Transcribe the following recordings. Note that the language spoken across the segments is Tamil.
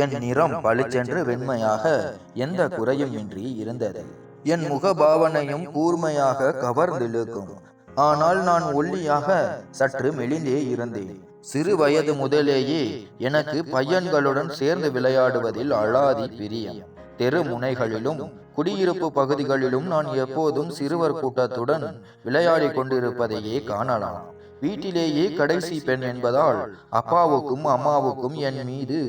என் நிறம் பளிச்சென்று வெண்மையாக எந்த குறையும் இன்றி இருந்தது. என் முகபாவனையும் கூர்மையாக கவர்ந்திழுக்கும். ஆனால் நான் ஒல்லியாக சற்று மெலிந்தே இருந்தேன். சிறு வயது முதலேயே எனக்கு பையன்களுடன் சேர்ந்து விளையாடுவதில் அலாதி பிரியம். தெரு முனைகளிலும் குடியிருப்பு பகுதிகளிலும் நான் எப்போதும் சிறுவர் கூட்டத்துடன் விளையாடி கொண்டிருப்பதையே காணலாம். வீட்டிலேயே கடைசி பெண் என்பதால் அப்பாவுக்கும் அம்மாவுக்கும் என் மீது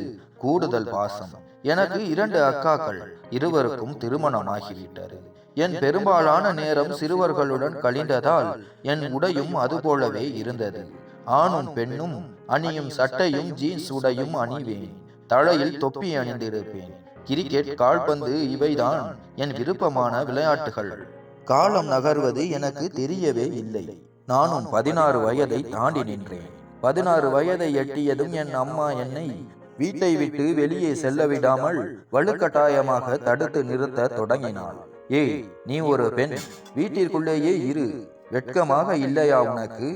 கூடுதல் பாசம். எனக்கு 2 அக்காக்கள், இருவருக்கும் திருமணமாகிவிட்டது. என் பெரும்பாலான நேரம் சிறுவர்களுடன் கழிந்ததால் என் உடையும் அதுபோலவே இருந்தது. ஆணும் பெண்ணும் அணியும் சட்டையும் ஜீன்ஸ் உடையும் அணிவேன். தலையில் தொப்பி அணிந்திருப்பேன். கிரிக்கெட், கால்பந்து இவைதான் என் விருப்பமான விளையாட்டுகள். காலம் நகர்வது எனக்கு தெரியவே இல்லை. நானும் 16 வயதை தாண்டி நின்றேன். 16 வயதை எட்டியதும் என் அம்மா என்னை வீட்டை விட்டு வெளியே செல்ல விடாமல் வலுக்கட்டாயமாக தடுத்து நிறுத்த தொடங்கினாள். ஏய், நீ ஒரு பெண், வீட்டிற்குள்ளேயே இரு. வெட்கமாக இல்லையா உனக்கு?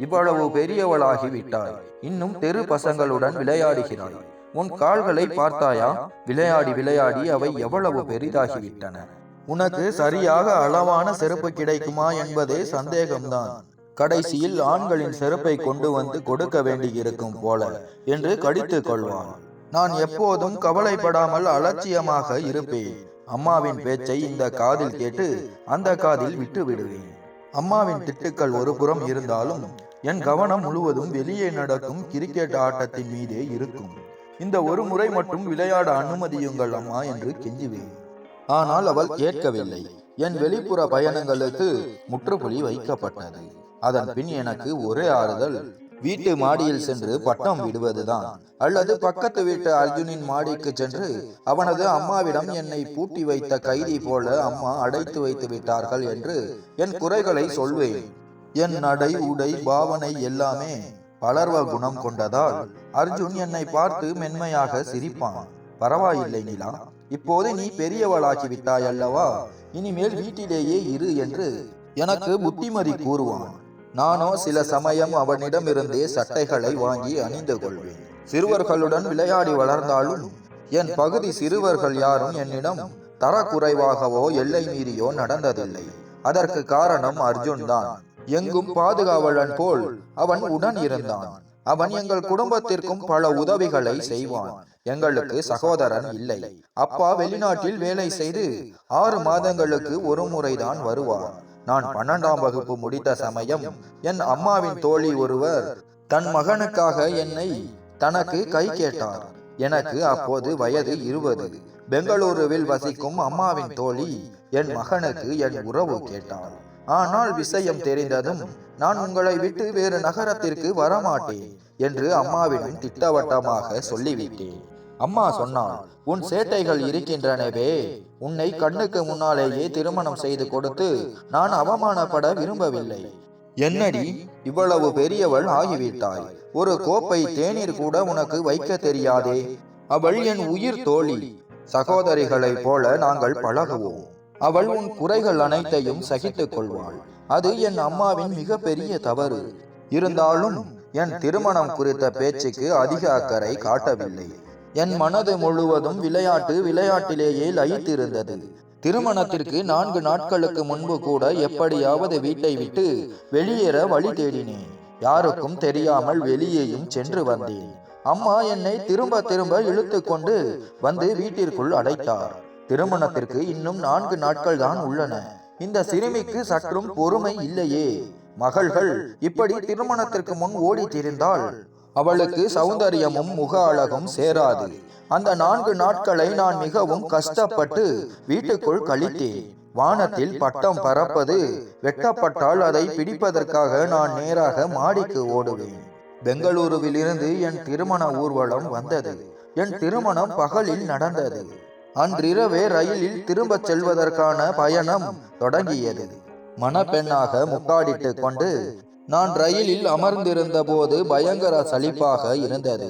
இவ்வளவு பெரியவளாகி விட்டாய், இன்னும் தெரு பசங்களுடன் விளையாடுகிறாய். உன் கால்களை பார்த்தாயா? விளையாடி விளையாடி அவை எவ்வளவு பெரிதாகிவிட்டன. உனக்கு சரியாக அளவான செருப்பு கிடைக்குமா என்பதே சந்தேகம்தான். கடைசியில் ஆண்களின் செருப்பை கொண்டு வந்து கொடுக்க வேண்டியிருக்கும் போல என்று கடித்துக் கொள்வான். நான் எப்போதும் கவலைப்படாமல் அலட்சியமாக இருப்பேன். அம்மாவின் பேச்சை இந்த காதில் கேட்டு அந்த காதில் விட்டு விடுவேன். அம்மாவின் திட்டுக்கள் ஒரு புறம் இருந்தாலும் என் கவனம் முழுவதும் வெளியே நடக்கும் கிரிக்கெட் ஆட்டத்தின் மீதே இருக்கும். இந்த ஒரு முறை மட்டும் விளையாட அனுமதியுங்கள் அம்மா என்று கெஞ்சுவேன். ஆனால் அவள் கேட்கவில்லை. என் வெளிப்புற பயணங்களுக்கு முற்றுப்புள்ளி வைக்கப்பட்டது. அதன் பின் எனக்கு ஒரே ஆறுதல், வீட்டு மாடியில் சென்று பட்டம் விடுவதுதான், அல்லது பக்கத்து வீட்டு அர்ஜுனின் மாடிக்கு சென்று அவனது அம்மாவிடம் என்னை பூட்டி வைத்த கைதி போல அம்மா அடைத்து வைத்து விட்டார்கள் என்று என் குறைகளை சொல்வேன். என் நடை, உடை, பாவனை எல்லாமே பலர்வ குணம் கொண்டதால் அர்ஜுன் என்னை பார்த்து மென்மையாக சிரிப்பான். பரவாயில்லை நிலா, இப்போது நீ பெரியவளாகி விட்டாய் அல்லவா, இனிமேல் வீட்டிலேயே இரு என்று எனக்கு புத்திமதி கூறுவான். நானோ சில சமயம் அவனிடமிருந்தே சட்டைகளை வாங்கி அணிந்து கொள்வேன். சிறுவர்களுடன் விளையாடி வளர்ந்தாலும் என் பகுதி சிறுவர்கள் யாரும் என்னிடம் தரக்குறைவாகவோ எல்லை மீறியோ நடந்ததில்லை. அதற்கு காரணம் அர்ஜுன் தான். எங்கும் பாதுகாவலன் போல் அவன் உடன் இருந்தான். அவன் எங்கள் குடும்பத்திற்கும் பல உதவிகளை செய்வான். எங்களுக்கு சகோதரன் இல்லை. அப்பா வெளிநாட்டில் வேலை செய்து 6 மாதங்களுக்கு ஒரு முறைதான் வருவார். நான் 12ஆம் வகுப்பு முடித்த சமயம் என் அம்மாவின் தோழி ஒருவர் தன் மகனுக்காக என்னை தனக்கு கை கேட்டார். எனக்கு அப்போது வயது 20. பெங்களூருவில் வசிக்கும் அம்மாவின் தோழி என் மகனுக்கு என் உறவு கேட்டார். ஆனால் விஷயம் தெரிந்ததும் நான் உங்களை விட்டு வேறு நகரத்திற்கு வரமாட்டேன் என்று அம்மாவிடம் திட்டவட்டமாக சொல்லிவிட்டேன். அம்மா சொன்னாள், உன் சேட்டைகள் இருக்கின்றனவே, உன்னை கண்ணுக்கு முன்னாலேயே திருமணம் செய்து கொடுத்து நான் அவமானப்பட விரும்பவில்லை. என்னடி இவ்வளவு பெரியவள் ஆகிவிட்டாய், ஒரு கோப்பை தேநீர் கூட உனக்கு வைக்க தெரியாதே. அவள் என் உயிர் தோழி. சகோதரிகளைப் போல நாங்கள் பழகுவோம். அவள் உன் குறைகள் அனைத்தையும் சகித்துக் கொள்வாள். அது என் அம்மாவின் மிக பெரிய தவறு. இருந்தாலும் என் திருமணம் குறித்த பேச்சுக்கு அதிக அக்கறை காட்டவில்லை. என் மனது முழுவதும் விளையாட்டிலேயே லயித்திருந்தது. திருமணத்திற்கு 4 நாட்களுக்கு முன்பு கூட எப்படியாவது வீட்டை விட்டு வெளியேற வழி தேடினேன். யாருக்கும் தெரியாமல் வெளியேயும் சென்று வந்தேன். அம்மா என்னை திரும்ப திரும்ப இழுத்து கொண்டு வந்து வீட்டிற்குள் அடைத்தார். திருமணத்திற்கு இன்னும் 4 நாட்கள் தான் உள்ளன. இந்த சிறுமிக்கு சற்றும் பொறுமை இல்லையே. மகள்கள் இப்படி திருமணத்திற்கு முன் ஓடி திரிந்தால் அவளுக்கு சௌந்தரியமும் முக அழகும் சேராது. அந்த 4 நாட்களை நான் மிகவும் கஷ்டப்பட்டு வீட்டுக்குள் கழித்தேன். வானத்தில் பட்டம் பறப்பது, வெட்டப்பட்டால் அதை பிடிப்பதற்காக நான் நேராக மாடிக்கு ஓடுவேன். பெங்களூருவில் இருந்து என் திருமண ஊர்வலம் வந்தது. என் திருமணம் பகலில் நடந்தது. அன்றிரவே ரயிலில் திரும்பச் செல்வதற்கான பயணம் தொடங்கியது. மணப்பெண்ணாக முக்காடிட்டு கொண்டு நான் ரயிலில் அமர்ந்திருந்த போது பயங்கர சலிப்பாக இருந்தது.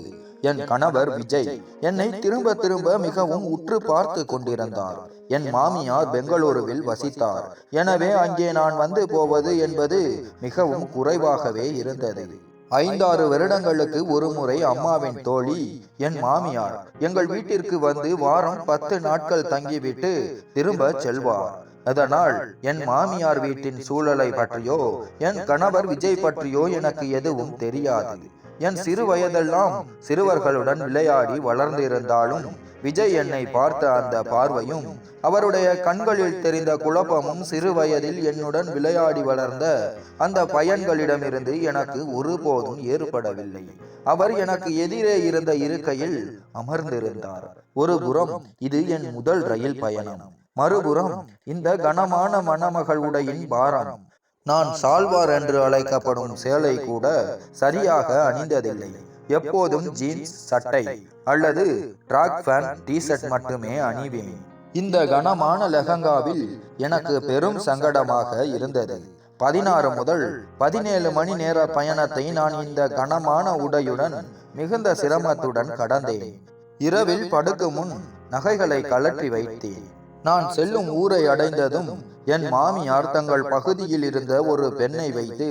என் கணவர் விஜய் என்னை திரும்ப திரும்ப மிகவும் உற்று பார்த்து கொண்டிருந்தார். என் மாமியார் பெங்களூருவில் வசித்தார். எனவே அங்கே நான் வந்து போவது என்பது மிகவும் குறைவாகவே இருந்தது. 5-6 வருடங்களுக்கு ஒரு முறை அம்மாவின் தோழி என் மாமியார் எங்கள் வீட்டிற்கு வந்து வாரம் 10 நாட்கள் தங்கிவிட்டு திரும்ப செல்வார். அதனால் என் மாமியார் வீட்டின் சூழலை பற்றியோ என் கணவர் விஜய் பற்றியோ எனக்கு எதுவும் தெரியாது. என் சிறு வயதெல்லாம் சிறுவர்களுடன் விளையாடி வளர்ந்திருந்தாலும் விஜய் என்னை பார்த்த அந்த பார்வையும் அவருடைய கண்களில் தெரிந்த குழப்பமும் சிறு வயதில் என்னுடன் விளையாடி வளர்ந்த அந்த பையன்களிடமிருந்து எனக்கு ஒருபோதும் ஏற்படவில்லை. அவர் எனக்கு எதிரே இருந்த இருக்கையில் அமர்ந்திருந்தார். ஒரு புறம் இது என் முதல் ரயில் பயணம், மறுபுறம் இந்த கனமான மணமகள் உடையின் பாரம். நான் சால்வார் என்று அழைக்கப்படும் சேலை கூட சரியாக அணிந்ததில்லை. எப்போதும் ஜீன்ஸ் சட்டை அல்லது ட்ராக் பேண்ட் டி-ஷர்ட் மட்டுமே அணிவேன். இந்த கனமான லெஹங்காவில் எனக்கு பெரும் சங்கடமாக இருந்தது. 16 முதல் 17 மணி நேர பயணத்தை நான் இந்த கனமான உடையுடன் மிகுந்த சிரமத்துடன் கடந்தேன். இரவில் படுக்கும் முன் நகைகளை கழற்றி வைத்தேன். நான் செல்லும் ஊரை அடைந்ததும் என் மாமியார் தங்கள் பகுதியில் இருந்த ஒரு பெண்ணை வைத்து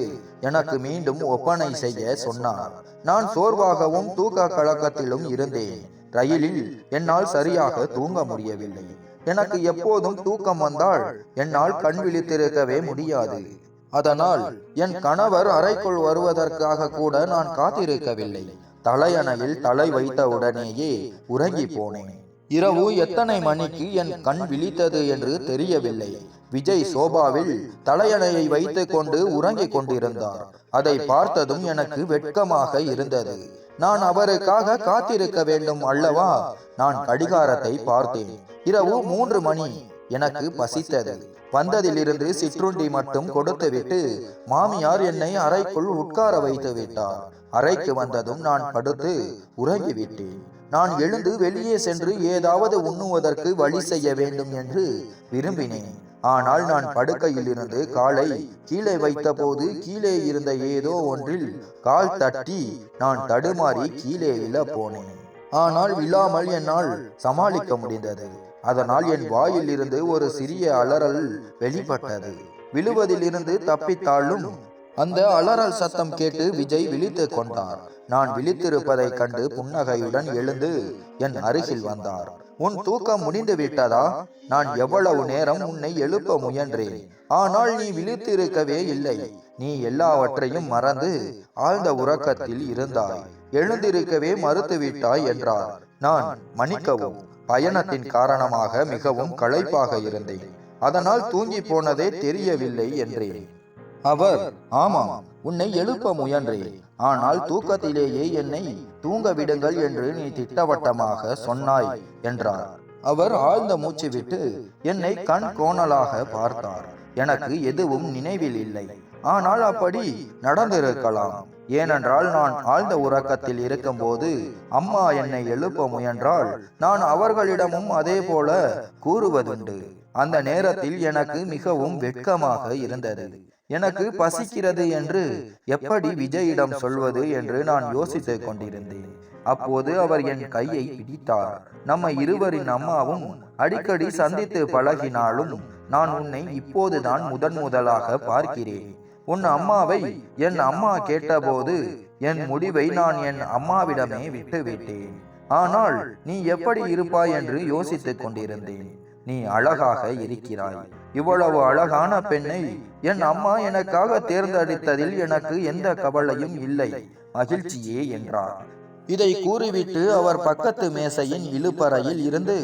எனக்கு மீண்டும் ஒப்பனை செய்ய சொன்னார். நான் சோர்வாகவும் தூக்க கலக்கத்திலும் இருந்தேன். ரயிலில் என்னால் சரியாக தூங்க முடியவில்லை. எனக்கு எப்போதும் தூக்கம் வந்தால் என்னால் கண் விழித்திருக்கவே முடியாது. அதனால் என் கணவர் அறைக்குள் வருவதற்காக கூட நான் காத்திருக்கவில்லை. தலையணையில் தலை வைத்த உடனேயே உறங்கி போனேன். இரவு எத்தனை மணிக்கு என் கண் விழித்தது என்று தெரியவில்லை. விஜய் சோபாவில் தலையணையை வைத்துக் கொண்டு உறங்கிக் கொண்டிருந்தார். அதை பார்த்ததும் எனக்கு வெட்கமாக இருந்தது. நான் அவருக்காக காத்திருக்க வேண்டும் அல்லவா? நான் கடிகாரத்தை பார்த்தேன். இரவு 3 மணி. எனக்கு பசித்தது. வந்ததிலிருந்து சிற்றுண்டி மட்டும் கொடுத்துவிட்டு மாமியார் என்னை அறைக்குள் உட்கார வைத்து விட்டார். அறைக்கு வந்ததும் நான் படுத்து உறங்கிவிட்டேன். நான் எழுந்து வெளியே சென்று ஏதாவது உண்ணுவதற்கு வழி செய்ய வேண்டும் என்று விரும்பினேன். ஆனால் நான் படுக்கையில் இருந்து காலை கீழே வைத்த போது கீழே இருந்த ஏதோ ஒன்றில் கால் தட்டி நான் தடுமாறி கீழே விழ போனேன். ஆனால் விழாமல் என்னால் சமாளிக்க முடிந்தது. அதனால் என் வாயில் இருந்து ஒரு சிறிய அலறல் வெளிப்பட்டது. விழுவதில் இருந்து தப்பித்தாலும் அந்த அலறல் சத்தம் கேட்டு விஜய் விழித்து கொண்டார். நான் விழித்திருப்பதை கண்டு புன்னகையுடன் எழுந்து என் அருகில் வந்தார். உன் தூக்கம் முடிந்து விட்டதா? நான் எவ்வளவு நேரம் உன்னை எழுப்ப முயன்றேன். ஆனால் நீ விழித்திருக்கவே இல்லை. நீ எல்லாவற்றையும் மறந்து ஆழ்ந்த உறக்கத்தில் இருந்தாய். எழுந்திருக்கவே மறுத்துவிட்டாய் என்றார். நான் மன்னிக்கவும், பயணத்தின் காரணமாக மிகவும் களைப்பாக இருந்தேன். அதனால் தூங்கி போனதே தெரியவில்லை என்றேன். அவர், ஆமாம், உன்னை எழுப்ப முயன்றேன். ஆனால் தூக்கத்திலேயே என்னை தூங்க விடுங்கள் என்று நீ திட்டவட்டமாக சொன்னாய் என்றார். அவர் ஆழ்ந்த மூச்சு விட்டு என்னை கண் கோணலாக பார்த்தார். எனக்கு எதுவும் நினைவில் இல்லை. ஆனால் அப்படி நடந்திருக்கலாம். ஏனென்றால் நான் ஆழ்ந்த உறக்கத்தில் இருக்கும்போது அம்மா என்னை எழுப்ப முயன்றால் நான் அவர்களிடமும் அதே போல கூறுவதுண்டு. அந்த நேரத்தில் எனக்கு மிகவும் வெட்கமாக இருந்தது. எனக்கு பசிக்கிறது என்று எப்படி விஜயிடம் சொல்வது என்று நான் யோசித்துக் கொண்டிருந்தேன். அப்போது அவர் என் கையை பிடித்தார். நம்ம இருவரின் அம்மாவும் அடிக்கடி சந்தித்து பழகினாலும் நான் உன்னை இப்போதுதான் முதலாக பார்க்கிறேன். உன் அம்மாவை என் அம்மா கேட்டபோது என் முடிவை நான் என் அம்மாவிடமே விட்டுவிட்டேன். ஆனால் நீ எப்படி இருப்பாய் என்று யோசித்துக் கொண்டிருந்தேன். நீ அழகாக இருக்கிறாய். இவ்வளவு அழகான பெண்ணை என் அம்மா எனக்காக தேர்ந்தெடுத்ததில் எனக்கு எந்த கவலையும் இல்லை, மகிழ்ச்சியே என்றார். இதை கூறிவிட்டு அவர் பக்கத்து மேசையின் இழுப்பறையில் இருந்து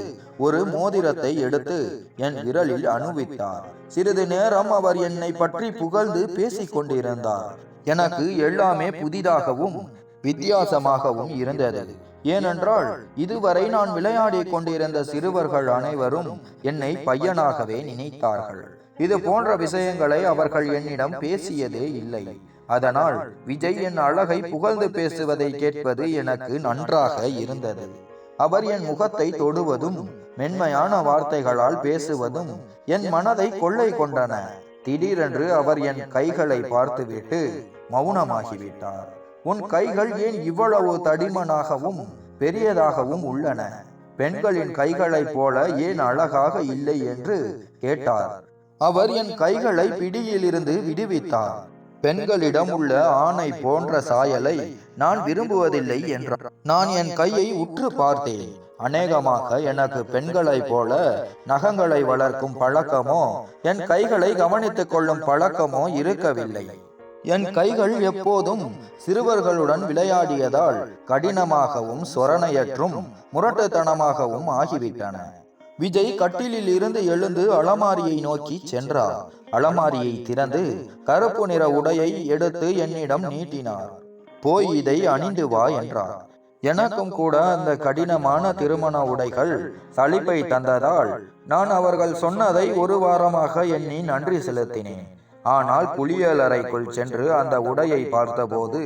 ஒரு மோதிரத்தை எடுத்து என் விரலில் அணிவித்தார். சிறிது நேரம் அவர் என்னை பற்றி புகழ்ந்து பேசிக் கொண்டிருந்தார். எனக்கு எல்லாமே புதிதாகவும் வித்தியாசமாகவும் இருந்தது. ஏனென்றால் இதுவரை நான் விளையாடி கொண்டிருந்த சிறுவர்கள் அனைவரும் என்னை பையனாகவே நினைத்தார்கள். இது போன்ற விஷயங்களை அவர்கள் என்னிடம் பேசியதே இல்லை. அதனால் விஜய் என் அழகை புகழ்ந்து பேசுவதை கேட்பது எனக்கு நன்றாக இருந்தது. அவர் என் முகத்தை தொடுவதும் மென்மையான வார்த்தைகளால் பேசுவதும் என் மனதை கொள்ளை கொண்டன. திடீரென்று அவர் என் கைகளை பார்த்துவிட்டு மௌனமாகிவிட்டார். உன் கைகள் ஏன் இவ்வளவு தடிமனாகவும் பெரியதாகவும் உள்ளன? பெண்களின் கைகளைப் போல ஏன் அழகாக இல்லை என்று கேட்டார். அவர் என் கைகளை பிடியிலிருந்து விடுவித்தார். பெண்களிடம் உள்ள ஆணை போன்ற சாயலை நான் விரும்புவதில்லை என்றார். நான் என் கையை உற்று பார்த்தேன். அநேகமாக எனக்கு பெண்களைப் போல நகங்களை வளர்க்கும் பழக்கமோ என் கைகளை கவனித்துக் கொள்ளும் பழக்கமோ இருக்கவில்லை. என் கைகள் எப்போதும் சிறுவர்களுடன் விளையாடியதால் கடினமாகவும் சொரணையற்றும் முரட்டுத்தனமாகவும் ஆகிவிட்டன. விஜய் கட்டிலில் இருந்து எழுந்து அலமாரியை நோக்கி சென்றார். அலமாரியை திறந்து கருப்பு நிற உடையை எடுத்து என்னிடம் நீட்டினார். போய் இதை அணிந்து வா என்றார். எனக்கும் கூட அந்த கடினமான திருமண உடைகள் சலிப்பை தந்ததால் நான் அவர்கள் சொன்னதை ஒரு வாரமாக எண்ணி நன்றி செலுத்தினேன். ஆனால் குளியலறைக்குள் சென்று அந்த உடையை பார்த்தபோது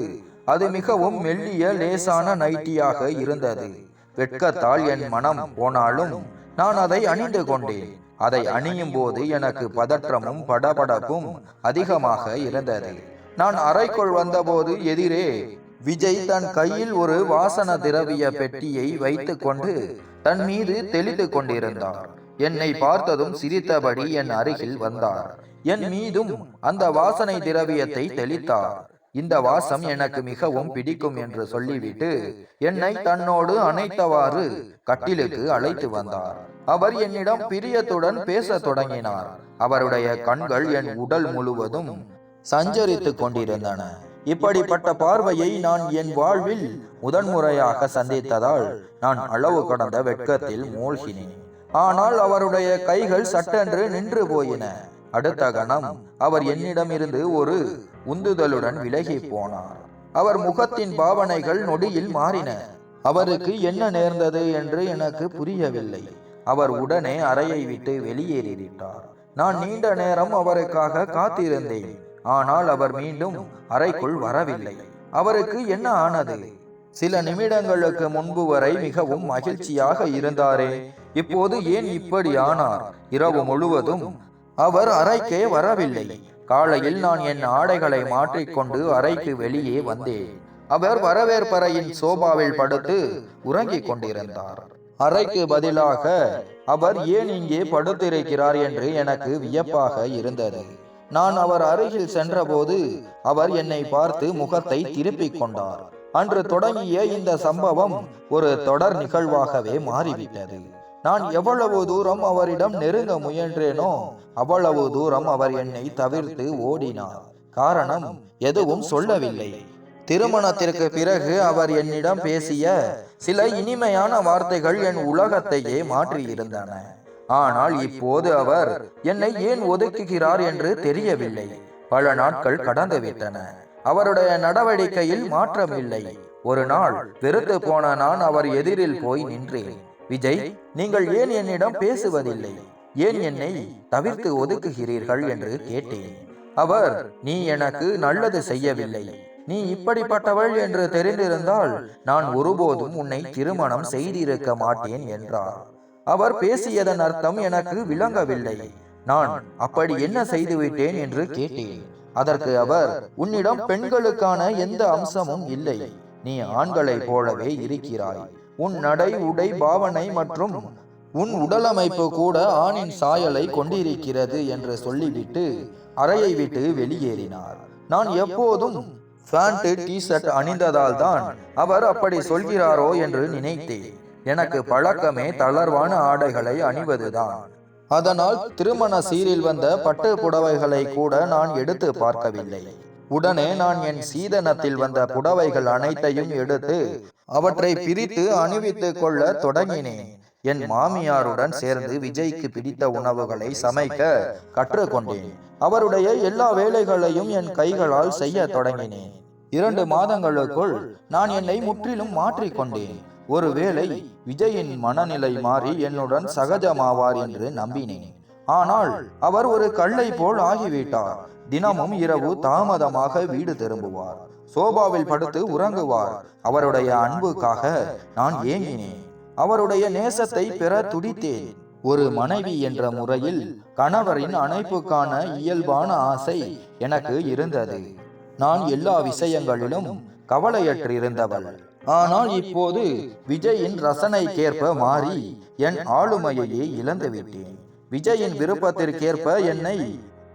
அது மிகவும் மெல்லிய லேசான நைட்டியாக இருந்தது. வெட்கத்தால் என் மனம் போனாலும் நான் அதை அணிந்து கொண்டேன். அதை அணியும் போது எனக்கு பதற்றமும் படபடப்பும் அதிகமாக இருந்தது. நான் அறைக்குள் வந்தபோது எதிரே விஜய் தன் கையில் ஒரு வாசன திரவிய பெட்டியை வைத்து கொண்டு தன் மீது தெளித்து கொண்டிருந்தார். என்னை பார்த்ததும் சிரித்தபடி என் அருகில் வந்தார். என் மீதும் அந்த வாசனை திரவியத்தை தெளித்தார். இந்த வாசம் எனக்கு மிகவும் பிடிக்கும் என்று சொல்லிவிட்டு என்னை தன்னோடு அணைத்தவாறு கட்டிலுக்கு அழைத்து வந்தார். அவர் என்னிடம் பிரியத்துடன் பேச தொடங்கினார். அவருடைய கண்கள் என் உடல் முழுவதும் சஞ்சரித்து கொண்டிருந்தன. இப்படிப்பட்ட பார்வையை நான் என் வாழ்வில் முதன்முறையாக சந்தித்ததால் நான் அளவு கடந்த வெட்கத்தில் மூழ்கினேன். ஆனால் அவருடைய கைகள் சட்டென்று நின்று போயின. அடுத்த கணம் அவர் என்னிடமிருந்து ஒரு உந்துதலுடன் விலகி போனார். அவர் முகத்தின் பாவனைகள் நொடியில் மாறின. அவருக்கு என்ன நேர்ந்தது என்று எனக்கு புரியவில்லை. அவர் உடனே அறையை விட்டு வெளியேறிவிட்டார். நான் நீண்ட நேரம் அவருக்காக காத்திருந்தேன். ஆனால் அவர் மீண்டும் அறைக்குள் வரவில்லை. அவருக்கு என்ன ஆனது? சில நிமிடங்களுக்கு முன்பு வரை மிகவும் மகிழ்ச்சியாக இருந்தாரே, இப்போது ஏன் இப்படி ஆனார்? இரவு முழுவதும் அவர் அறைக்கே வரவில்லை. காலையில் நான் என் ஆடைகளை மாற்றிக்கொண்டு அறைக்கு வெளியே வந்தேன். அவர் வரவேற்பறையின் சோபாவில் படுத்து உறங்கிக் கொண்டிருந்தார். அறைக்கு பதிலாக அவர் ஏன் இங்கே படுத்திருக்கிறார் என்று எனக்கு வியப்பாக இருந்தது. நான் அவர் அருகில் சென்றபோது அவர் என்னை பார்த்து முகத்தை திருப்பிக் கொண்டார். அன்று தொடங்கிய இந்த சம்பவம் ஒரு தொடர் நிகழ்வாகவே மாறிவிட்டது. நான் எவ்வளவு தூரம் அவரிடம் நெருங்க முயன்றேனோ அவ்வளவு தூரம் அவர் என்னை தவிர்த்து ஓடினார். காரணம் எதுவும் சொல்லவில்லை. திருமணத்திற்கு பிறகு அவர் என்னிடம் பேசிய சில இனிமையான வார்த்தைகள் என் உலகத்தையே மாற்றியிருந்தன. ஆனால் இப்போது அவர் என்னை ஏன் ஒதுக்குகிறார் என்று தெரியவில்லை. பல நாட்கள் கடந்துவிட்டன. அவருடைய நடவடிக்கையில் மாற்றமில்லை. ஒரு நாள் வெறுத்து போன நான் அவர் எதிரில் போய் நின்றேன். விஜய், நீங்கள் ஏன் என்னிடம் பேசுவதில்லை? ஏன் என்னை தவிர்த்து ஒதுக்குகிறீர்கள் என்று கேட்டேன். அவர், நீ எனக்கு நல்லது செய்யவில்லை. நீ இப்படிப்பட்டவள் என்று தெரிந்திருந்தால் நான் ஒருபோதும் உன்னை திருமணம் செய்திருக்க மாட்டேன் என்றார். அவர் பேசியதன் அர்த்தம் எனக்கு விளங்கவில்லை. நான் அப்படி என்ன செய்துவிட்டேன் என்று கேட்டேன். அதற்கு அவர், உன்னிடம் பெண்களுக்கான எந்த அம்சமும் இல்லை. நீ ஆண்களைப் போலவே இருக்கிறாய். உன் நடை, உடை, பாவனை மற்றும் உன் உடலமைப்பு கூட ஆணின் சாயலை கொண்டிருக்கிறது என்று சொல்லிவிட்டு அறையை விட்டு வெளியேறினார். நான் எப்போதும் பேண்ட், டி-ஷர்ட் அணிந்ததால் தான் அவர் அப்படி சொல்கிறாரோ என்று நினைத்தேன். எனக்கு பழக்கமே தளர்வான ஆடைகளை அணிவதுதான். அதனால் திருமண சீரில் வந்த பட்டு புடவைகளை கூட நான் எடுத்து பார்க்கவில்லை. உடனே நான் என் சீதனத்தில் வந்த புடவைகள் அனைத்தையும் எடுத்து அவற்றை பிரித்து அணிவித்து கொள்ள தொடங்கினேன். என் மாமியாருடன் சேர்ந்து விஜய்க்கு பிடித்த உணவுகளை சமைக்க கற்றுக்கொண்டேன். அவருடைய எல்லா வேலைகளையும் என் கைகளால் செய்ய தொடங்கினேன். 2 மாதங்களுக்குள் நான் என்னை முற்றிலும் மாற்றிக்கொண்டேன். ஒருவேளை விஜயின் மனநிலை மாறி என்னுடன் சகஜமாவார் என்று நம்பினேன். ஆனால் அவர் ஒரு கல்லை போல் ஆகிவிட்டார். தினமும் இரவு தாமதமாக வீடு திரும்புவார். சோபாவில் படுத்து உறங்குவார். அவருடைய அன்புக்காக நான் ஏங்கினேன். அவருடைய நேசத்தை பெற துடித்தேன். ஒரு மனைவி என்ற முறையில் கணவரின் அணைப்புக்கான இயல்பான ஆசை எனக்கு இருந்தது. நான் எல்லா விஷயங்களிலும் கவலையற்றிருந்தவள். ஆனால் இப்போது விஜயின் ரசனைக்கேற்ப மாறி என் ஆளுமையையே இழந்துவிட்டேன். விஜயின் விருப்பத்திற்கேற்ப என்னை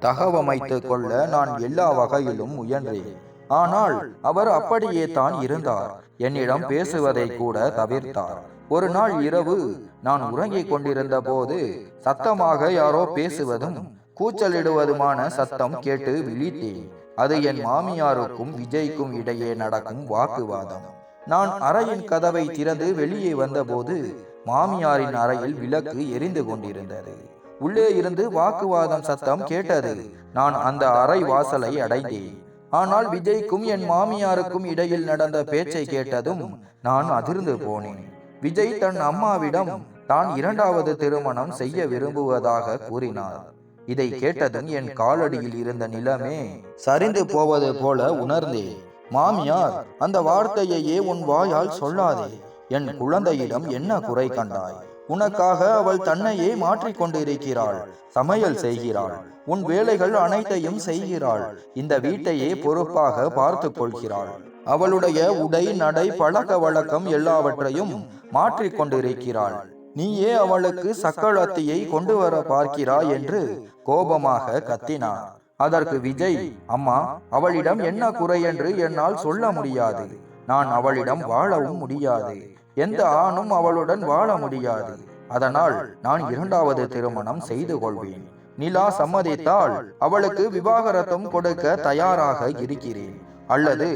தகவமைத்து கொள்ள நான் எல்லா வகையிலும் முயன்றேன். ஆனால் அவர் அப்படியே தான் இருந்தார். என்னிடம் பேசுவதை கூட தவிர்த்தார். ஒரு நாள் இரவு நான் உறங்கிக் கொண்டிருந்த போது சத்தமாக யாரோ பேசுவதும் கூச்சலிடுவதுமான சத்தம் கேட்டு விழித்தேன். அது என் மாமியாருக்கும் விஜய்க்கும் இடையே நடக்கும் வாக்குவாதம். நான் அறையின் கதவை திறந்து வெளியே வந்தபோது மாமியாரின் அறையில் விளக்கு எரிந்து கொண்டிருந்தது. உள்ளே இருந்து வாக்குவாதம் சத்தம் கேட்டது. நான் அந்த அறை வாசலை அடைந்தேன். ஆனால் விஜய்க்கும் என் மாமியாருக்கும் இடையில் நடந்த பேச்சை கேட்டதும் நான் அதிர்ந்து போனேன். விஜய் தன் அம்மாவிடம் தான் இரண்டாவது திருமணம் செய்ய விரும்புவதாக கூறினார். இதை கேட்டதும் என் காலடியில் இருந்த நிலமே சரிந்து போவது போல உணர்ந்தேன். மாமியார், அந்த வார்த்தையையே உன் வாயால் சொல்லாதே. என் குழந்தையிடம் என்ன குறை கண்டாய்? உனக்காக அவள் தன்னையே மாற்றிக்கொண்டிருக்கிறாள். சமையல் செய்கிறாள், உன் வேலைகள் அனைத்தையும் செய்கிறாள், இந்த வீட்டையே பொறுப்பாக பார்த்து கொள்கிறாள். அவளுடைய உடை, நடை, பழக்க வழக்கம் எல்லாவற்றையும் மாற்றிக்கொண்டிருக்கிறாள். நீயே அவளுக்கு சக்களத்தியை கொண்டு வர பார்க்கிறாய் என்று கோபமாக கத்தினார். அதற்கு விஜய், அம்மா, அவளிடம் என்ன குறை என்று என்னால் சொல்ல முடியாது. நான் அவளிடம் வாழவும் முடியாது. எந்த ஆணும் அவளுடன் வாழ முடியாது. அதனால் நான் இரண்டாவது திருமணம் செய்து கொள்வேன். நிலா சம்மதித்தால் அவளுக்கு விவாகரத்தும் கொடுக்க தயாராக இருக்கிறேன். அல்லது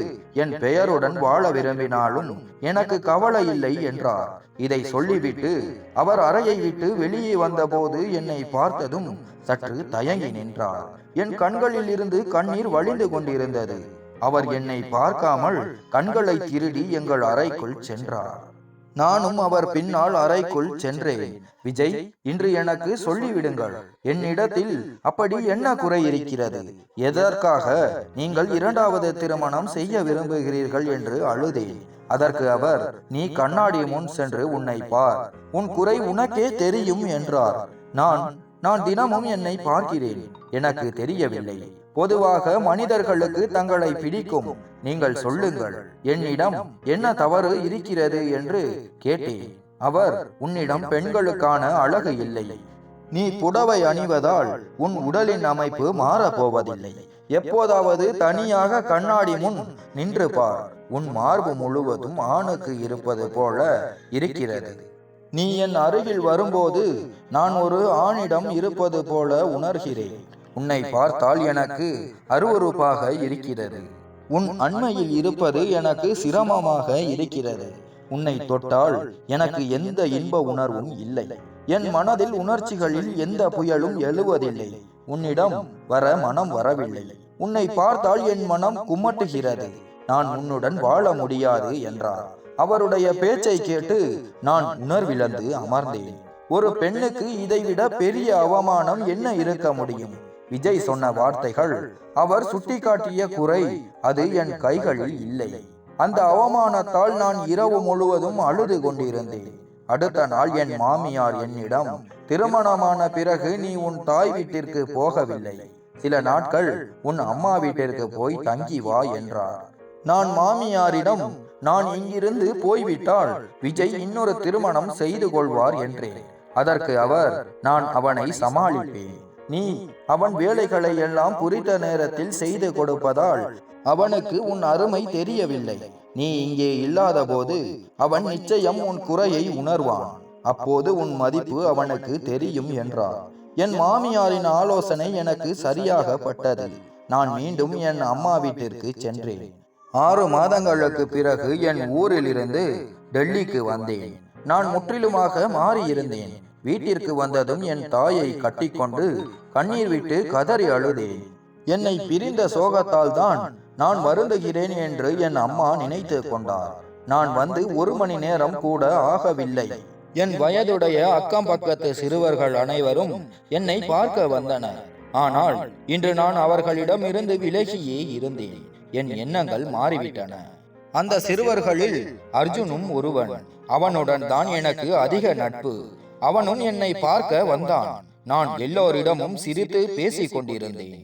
என் பெயருடன் வாழ விரும்பினாலும் எனக்கு கவலை இல்லை என்றார். இதை சொல்லிவிட்டு அவர் அறையை விட்டு வெளியே வந்தபோது என்னை பார்த்ததும் சற்று தயங்கி நின்றார். என் கண்களில் இருந்து கண்ணீர் வழிந்து கொண்டிருந்தது. அவர் என்னை பார்க்காமல் கண்களை திருடி எங்கள் அறைக்குள் சென்றார். நானும் அவர் பின்னால் அறைக்குள் சென்றேன். விஜய், இன்று எனக்கு சொல்லிவிடுங்கள், என்னிடத்தில் அப்படி என்ன குறை இருக்கிறது? எதற்காக நீங்கள் இரண்டாவது திருமணம் செய்ய விரும்புகிறீர்கள் என்று அழுதேன். அதற்கு அவர், நீ கண்ணாடி முன் சென்று உன்னை பார், உன் குறை உனக்கே தெரியும் என்றார். நான் தினமும் என்னை பார்க்கிறேன், எனக்கு தெரியவில்லை. பொதுவாக மனிதர்களுக்கு தங்களை பிடிக்கும். நீங்கள் சொல்லுங்கள், என்னிடம் என்ன தவறு இருக்கிறது என்று கேட்டேன். அவர், உன்னிடம் பெண்களுக்கான அழகு இல்லை. நீ புடவை அணிவதால் உன் உடலின் அமைப்பு மாறப்போவதில்லை. எப்போதாவது தனியாக கண்ணாடி முன் நின்று பார், உன் மார்பு முழுவதும் ஆணுக்கு இருப்பது போல இருக்கிறது. நீ என் அருகில் வரும்போது நான் ஒரு ஆணிடம் இருப்பது போல உணர்கிறேன். உன்னை பார்த்தால் எனக்கு அருவருப்பாக இருக்கிறது. உன் அண்மையில் இருப்பது எனக்கு சிரமமாக இருக்கிறது. உன்னை தொட்டால் எனக்கு எந்த இன்ப உணர்வும் இல்லை. என் மனதில் உணர்ச்சிகளில் எந்த புயலும் எழுவதில்லை. உன்னிடம் வர மனம் வரவில்லை. உன்னை பார்த்தால் என் மனம் குமட்டுகிறது. நான் உன்னுடன் வாழ முடியாது என்றார். அவருடைய பேச்சை கேட்டு நான் உணர்விழந்து அமர்ந்தேன். ஒரு பெண்ணுக்கு இதைவிட பெரிய அவமானம் என்ன இருக்க முடியும்? விஜய் சொன்ன வார்த்தைகள், அவர் சுட்டிக்காட்டிய குறை, அது என் கைகளில் இல்லை. அந்த அவமானத்தால் நான் இரவு முழுவதும் அழுது கொண்டிருந்தேன். அடுத்த நாள் என் மாமியார் என்னிடம், திருமணமான பிறகு நீ உன் தாய் வீட்டிற்கு போகவில்லை, சில நாட்கள் உன் அம்மா வீட்டிற்கு போய் தங்கி வா என்றார். நான் மாமியாரிடம், நான் இங்கிருந்து போய்விட்டால் விஜய் இன்னொரு திருமணம் செய்து கொள்வார் என்றேன். அதற்கு அவர், நான் அவனை சமாளிப்பேன். நீ அவன் வேலைகளை எல்லாம் குறித்த நேரத்தில் செய்து கொடுப்பதால் அவனுக்கு உன் அருமை தெரியவில்லை. நீ இங்கே இல்லாத போது அவன் நிச்சயம் உன் குறையை உணர்வான். அப்போது உன் மதிப்பு அவனுக்கு தெரியும் என்றார். என் மாமியாரின் ஆலோசனை எனக்கு சரியாக பட்டது. நான் மீண்டும் என் அம்மா வீட்டிற்கு சென்றேன். 6 மாதங்களுக்கு பிறகு என் ஊரில் இருந்து டெல்லிக்கு வந்தேன். நான் முற்றிலுமாக மாறியிருந்தேன். வீட்டிற்கு வந்ததும் என் தாயை கட்டிக்கொண்டு கண்ணீர் விட்டு கதறி அழுதேன். என்னை பிரிந்த சோகத்தால் தான் நான் வருந்துகிறேன் என்று என் அம்மா நினைத்து கொண்டார். நான் வந்து 1 மணி நேரம் கூட ஆகவில்லை. என் வயதுடைய அக்கம் பக்கத்து சிறுவர்கள் அனைவரும் என்னை பார்க்க வந்தனர். ஆனால் இன்று நான் அவர்களிடம் இருந்து விலகியே இருந்தேன். என் எண்ணங்கள் மாறிவிட்டன. அந்த சிறுவர்களில் அர்ஜுனும் ஒருவன். அவனுடன் தான் எனக்கு அதிக நட்பு. அவனும் என்னை பார்க்க வந்தான். நான் எல்லோரிடமும் சிரித்து பேசிக் கொண்டிருந்தேன்.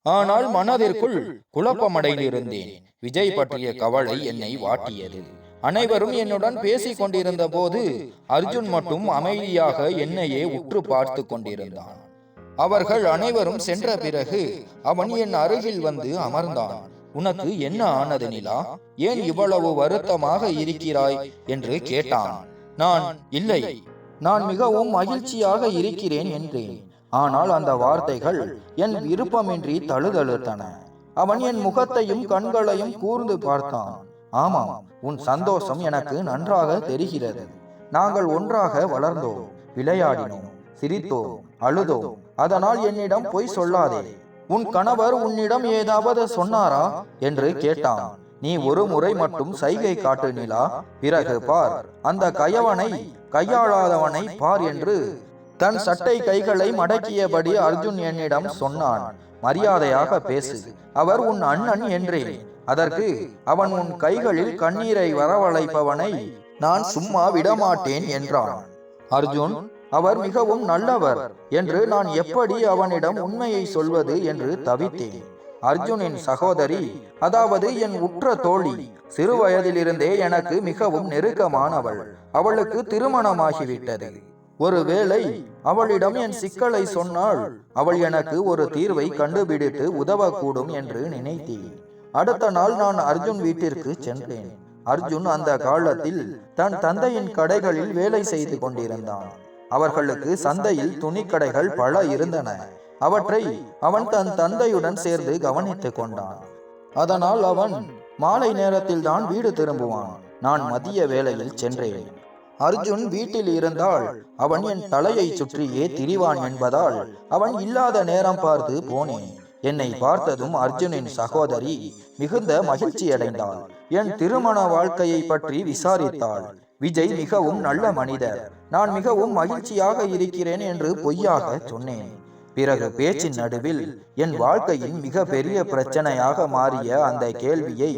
ஆனால் மனதிற்குள் குழப்பமடைந்திருந்தேன். விஜய் பற்றிய கவலை என்னை வாட்டியது. அனைவரும் என்னுடன் பேசிக் கொண்டிருந்த போது அர்ஜுன் மட்டும் அமைதியாக என்னையே உற்று பார்த்து கொண்டிருந்தான். அவர்கள் அனைவரும் சென்ற பிறகு அவன் என் அருகில் வந்து அமர்ந்தான். உனக்கு என்ன ஆனது நிலா? ஏன் இவ்வளவு வருத்தமாக இருக்கிறாய் என்று கேட்டான். நான் இல்லை, நான் மிகவும் மகிழ்ச்சியாக இருக்கிறேன் என்றேன். ஆனால் அந்த வார்த்தைகள் என் விருப்பமின்றி தழுதழுத்தன. அவன் என் முகத்தையும் கண்களையும் கூர்ந்து பார்த்தான். ஆமாம், உன் சந்தோஷம் எனக்கு நன்றாக தெரிகிறது. நாங்கள் ஒன்றாக வளர்ந்தோம், விளையாடினோம், சிரித்தோம், அழுதோம். அதனால் என்னிடம் பொய் சொல்லாதே. உன் கணவர் உன்னிடம் ஏதாவது சொன்னாரா என்று கேட்டான். நீ ஒரு முறை மட்டும் சைகை காட்டு நிலா, பிறகு பார், அந்த கயவனை கையாளாதவனை பார் என்று தன் சட்டை கைகளை மடக்கியபடி அர்ஜுன் என்னிடம் சொன்னான். மரியாதையாக பேசு, அவர் உன் அண்ணன் என்றேன். அதற்கு அவன் உன் கைகளில் கண்ணீரை வரவழைப்பவனை நான் சும்மா விடமாட்டேன் என்றான். அர்ஜுன், அவர் மிகவும் நல்லவர் என்று நான் எப்படி அவனிடம் உண்மையை சொல்வது என்று தவித்தேன். அர்ஜுனின் சகோதரி, அதாவது என் உற்ற தோழி, சிறு வயதிலிருந்தே எனக்கு மிகவும் நெருக்கமானவள். அவளுக்கு திருமணமாகிவிட்டது. ஒருவேளை அவளிடம் என் சிக்கலை சொன்னால் அவள் எனக்கு ஒரு தீர்வை கண்டுபிடித்து உதவக்கூடும் என்று நினைத்தேன். அடுத்த நாள் நான் அர்ஜுன் வீட்டிற்கு சென்றேன். அர்ஜுன் அந்த காலத்தில் தன் தந்தையின் கடைகளில் வேலை செய்து கொண்டிருந்தான். அவர்களுக்கு சந்தையில் துணிக்கடைகள் பல இருந்தன. அவற்றை அவன் தன் தந்தையுடன் சேர்ந்து கவனித்துக் கொண்டான். அதனால் அவன் மாலை நேரத்தில் தான் வீடு திரும்புவான். நான் மதிய வேளையில் சென்றேன். அர்ஜுன் வீட்டில் இருந்தால் அவன் என் தலையை சுற்றியே திரிவான் என்பதால் அவன் இல்லாத நேரம் பார்த்து போனேன். என்னை பார்த்ததும் அர்ஜுனின் சகோதரி மிகுந்த மகிழ்ச்சி அடைந்தாள். என் திருமண வாழ்க்கையை பற்றி விசாரித்தாள். விஜய் மிகவும் நல்ல மனிதர், நான் மிகவும் மகிழ்ச்சியாக இருக்கிறேன் என்று பொய்யாக சொன்னேன். பிறகு பேச்சின் நடுவில் என் வாழ்க்கையின் மிக பெரிய பிரச்சனையாக மாறிய அந்த கேள்வியை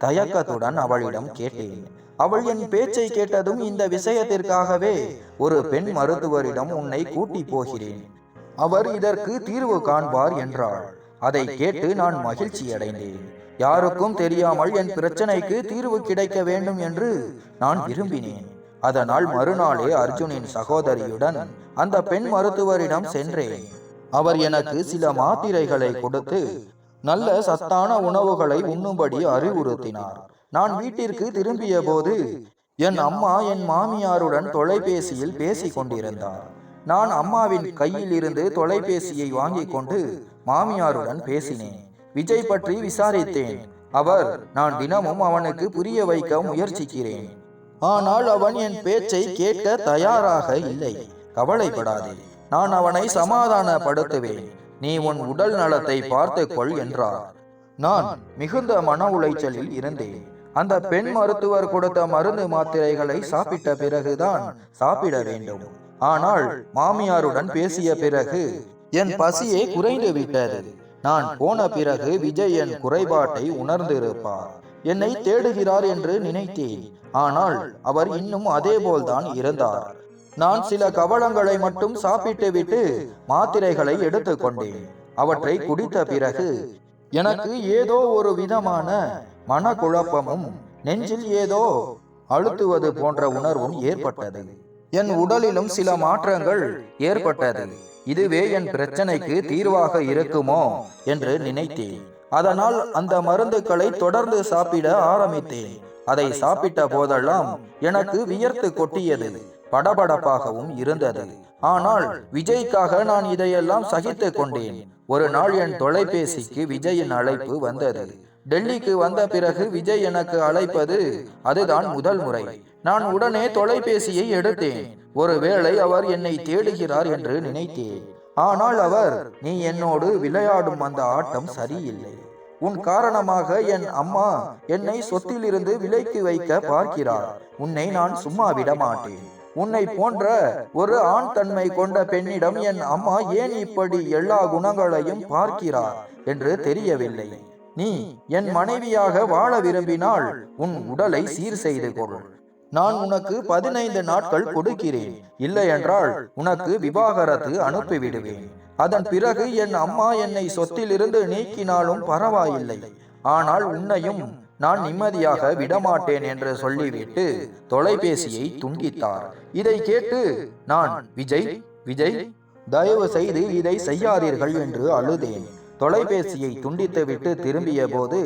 தயக்கத்துடன் அவளிடம் கேட்டேன். அவள் என் பேச்சை கேட்டதும், இந்த விஷயத்திற்காகவே ஒரு பெண் மருத்துவரிடம் உன்னை கூட்டி போகிறேன், அவர் இதற்கு தீர்வு காண்பார் என்றாள். அதை கேட்டு நான் மகிழ்ச்சி அடைந்தேன். யாருக்கும் தெரியாமல் என் பிரச்சனைக்கு தீர்வு கிடைக்க வேண்டும் என்று நான் விரும்பினேன். அதனால் மறுநாளே அர்ஜுனின் சகோதரியுடன் அந்த பெண் மருத்துவரிடம் சென்றேன். அவர் எனக்கு சில மாத்திரைகளை கொடுத்து நல்ல சத்தான உணவுகளை உண்ணும்படி அறிவுறுத்தினார். நான் வீட்டிற்கு திரும்பிய போது என் அம்மா என் மாமியாருடன் தொலைபேசியில் பேசிக் கொண்டிருந்தார். நான் அம்மாவின் கையில் இருந்து தொலைபேசியை வாங்கி கொண்டு மாமியாருடன் பேசினேன். விஜய் பற்றி விசாரித்தேன். அவர், நான் தினமும் அவனுக்கு புரிய வைக்க முயற்சிக்கிறேன், ஆனால் அவன் என் பேச்சை கேட்க தயாராக இல்லை. கவலைப்படாதே, நான் அவனை சமாதானப்படுத்துவேன். நீ உன் உடல் நலத்தை பார்த்துக்கொள் என்றார். நான் மிகுந்த மன உளைச்சலில் இருந்தேன். அந்த பெண் மருத்துவர் கொடுத்த மருந்து மாத்திரைகளை சாப்பிட்ட பிறகுதான் சாப்பிட வேண்டும். ஆனால் மாமியாருடன் பேசிய பிறகு என் பசியே குறைந்து விட்டது. நான் போன பிறகு விஜய் என் குறைபாட்டை உணர்ந்திருப்பார், என்னை தேடுகிறார் என்று நினைத்தேன். ஆனால் அவர் இன்னும் அதே போல்தான் இருந்தார். நான் சில கவளங்களை மட்டும் சாப்பிட்டு விட்டு மாத்திரைகளை எடுத்துக்கொண்டேன். அவற்றை குடித்த பிறகு எனக்கு ஏதோ ஒரு விதமான மனக்குழப்பமும் நெஞ்சில் ஏதோ அழுத்துவது போன்ற உணர்வும் ஏற்பட்டது. என் உடலிலும் சில மாற்றங்கள் ஏற்பட்டது. இதுவே என் பிரச்சனைக்கு தீர்வாக இருக்குமோ என்று நினைத்தேன். அதனால் அந்த மருந்துகளை தொடர்ந்து சாப்பிட ஆரம்பித்தேன். அதை சாப்பிட்ட போதெல்லாம் எனக்கு வியர்த்து கொட்டியது, படபடப்பாகவும் இருந்தது. ஆனால் விஜய்க்காக நான் இதையெல்லாம் சகித்து கொண்டேன். ஒரு நாள் என் தொலைபேசிக்கு விஜயின் அழைப்பு வந்தது. டெல்லிக்கு வந்த பிறகு விஜய் எனக்கு அழைப்பது அதுதான் முதல் முறை. நான் உடனே தொலைபேசியை எடுத்தேன். ஒருவேளை அவர் என்னை தேடுகிறார் என்று நினைத்தேன். ஆனால் அவர், நீ என்னோடு விளையாடும் அந்த ஆட்டம் சரியில்லை. உன் காரணமாக என் அம்மா என்னை சொத்திலிருந்து விலக்கி வைக்க பார்க்கிறார். உன்னை நான் சும்மா விட மாட்டேன். உன்னை போன்ற ஒரு ஆண் தன்மை கொண்ட பெண்ணிடம் என் அம்மா ஏன் இப்படி எல்லா குணங்களையும் பார்க்கிறார் என்று தெரியவில்லை. நீ என் மனைவியாக வாழ விரும்பினால் உன் உடலை சீர் செய்து கொள். நான் உனக்கு 15 நாட்கள் கொடுக்கிறேன். இல்லை என்றால் உனக்கு விவாகரத்து அனுப்பிவிடுவேன். அதன் பிறகு என் அம்மா என்னை சொத்திலிருந்து நீக்கினாலும் பரவாயில்லை, ஆனால் உன்னையும் நான் நிம்மதியாக விடமாட்டேன் என்று சொல்லிவிட்டு தொலைபேசியை துண்டித்தார். இதை கேட்டு நான், விஜய் விஜய் தயவு செய்து இதை செய்யாதீர்கள் என்று அழுதேன். தொலைபேசியை துண்டித்துவிட்டு திரும்பிய போது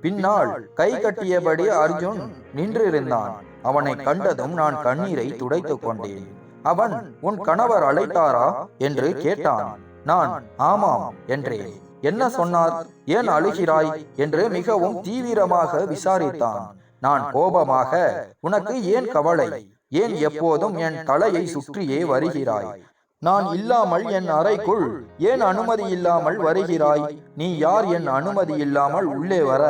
பின்னால் கை கட்டியபடி அர்ஜுன் நின்றிருந்தான். அவனை கண்டதும் நான் கண்ணீரை துடைத்துக் கொண்டேன். அவன், உன் கணவர் அழைத்தாரா என்று கேட்டான். நான் ஆமாம் என்றேன். என்ன சொன்னார்? ஏன் அழுகிறாய் என்று மிகவும் தீவிரமாக விசாரித்தான். நான் கோபமாக, உனக்கு ஏன் கவலை? ஏன் எப்போதும் என் தலையை சுற்றியே வருகிறாய்? நான் இல்லாமல் என் அறைக்குள் ஏன் அனுமதி இல்லாமல் வருகிறாய்? நீ யார் என் அனுமதி இல்லாமல் உள்ளே வர?